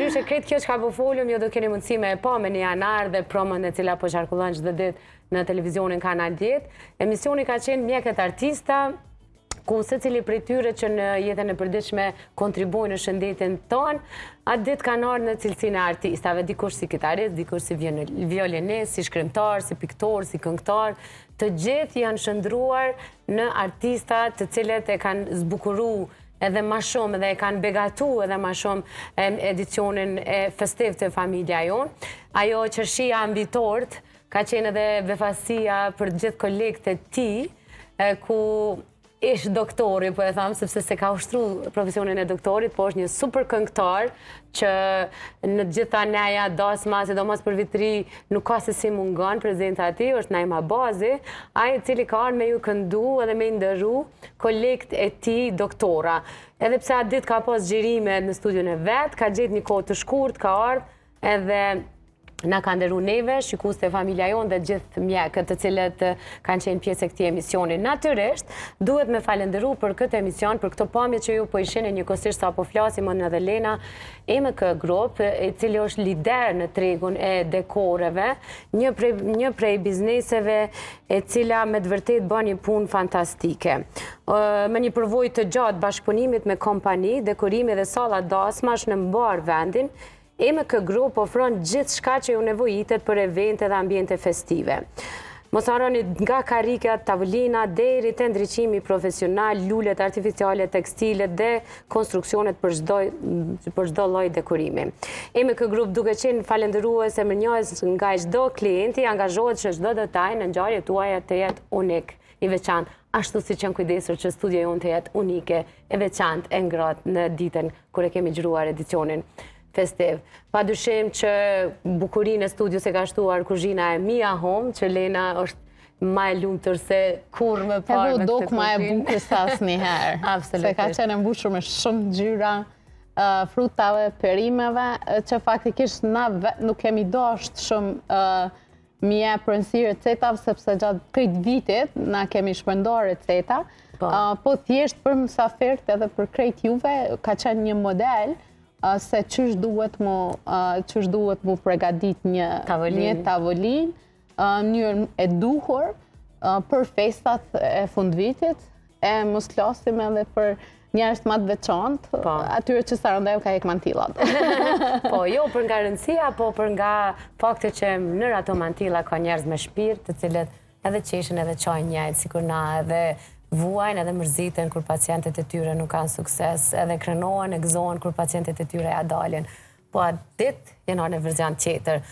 Padyshim që kretë kjo që ka po folëm, jo do keni mundësi me e pa me një janar dhe promën e cila po qarkullon çdo ditë në televizionin Kanal 10. Emisioni ka qenë Mjekët Artista, ku secili prej tyre që në jetën e përditshme kontribuojnë në shëndetin tonë, atë ditë kanë ardhur në cilësinë e artistave, dikush si kitarist, dikush si violinist, si shkrimtar, si piktor, si këngëtar, të gjithë janë shndruar në artista të cilët e kanë zbukuruar edhe ma shumë dhe e kanë begatu edhe ma shumë edicionin e festiv të familja jonë. Ajo qërshia mbi tort ka qenë edhe befasia për gjithë kolegët e ti, ku ish doktori, po e thamë, sepse se ka ushtru profesionin e doktorit, po është një super këngëtar që në gjitha neja dasma, sidomos për vitri, nuk ka se si mungon prezenta ati, është Najma Bazi, ai cili ka ardhur me ju këndu edhe me ndërru kolegët e ti doktora. Edhe pse atë ditë ka pas xhirime në studion e vet, ka gjetë një kohë të shkurt, ka ardhur edhe na ka ndërru neve, shikuste familja jonë dhe gjithë mjekët të cilët kanë qenë pjesë e këtij emisioni. Natyrisht, duhet me falenderu për këtë emision, për këto pamje që ju po i shihni njëkohësisht sa po flasim unë edhe Lena, EMK Group, i cili është lider në tregun e dekoreve, një prej bizneseve e cila me të vërtet bën një punë fantastike. Me një përvojë të gjatë bashkëpunimit me kompani, dekorimi dhe salla dasmash në mbar vendin, EMK Group ofron gjithë shka që ju nevojitet për evente dhe ambiente festive. Mos harroni nga karika, tavolina, deri te ndriçimi profesional, lulet artificiale, tekstile dhe konstruksionet për çdo lloj dekorimi. EMK Group duke qenë falendërues e mirënjohës nga çdo klienti, angazhohet që çdo detaj në ngjarjet tuaja të jetë unik, i veçantë, ashtu si që në kujdesur që studia jonë të jetë unike, e veçantë, e ngrohtë në ditën kur e kemi xhiruar edicionin festiv. Padyshim që bukurinë e studios e ka shtuar kuzhina e Mia Home, që Lena është ma e lumtur se kur më parë me këtë dok ma e bukur se asnjëherë. Absolutisht. Se ka qenë mbushur me shumë ngjyra, frutave, perimeve, që faktikisht na nuk kemi dashur shumë mi e përënsi recetave, sepse gjatë këtë vitit na kemi shpërndar receta, po thjesht për mysafirët edhe për krejt juve ka qenë një model se qysh duhet mu pregadit një tavolin, njërë e duhur për festat e fundvitit, e mos klasim edhe për njerëz më të veçantë, atyre që sarandeu ka mantillat. Po, jo për nga rëndësia, po për nga fakti që në ato mantilla ka njerëz me shpirt, të cilët edhe qeshin edhe çajin njëjtë, sikur na edhe vuajnë edhe mërziten kur pacientët e tyre nuk kanë sukses, edhe krenohen e gëzohen kur pacientët e tyre ja dalin. Po atë ditë janë në verzion tjetër.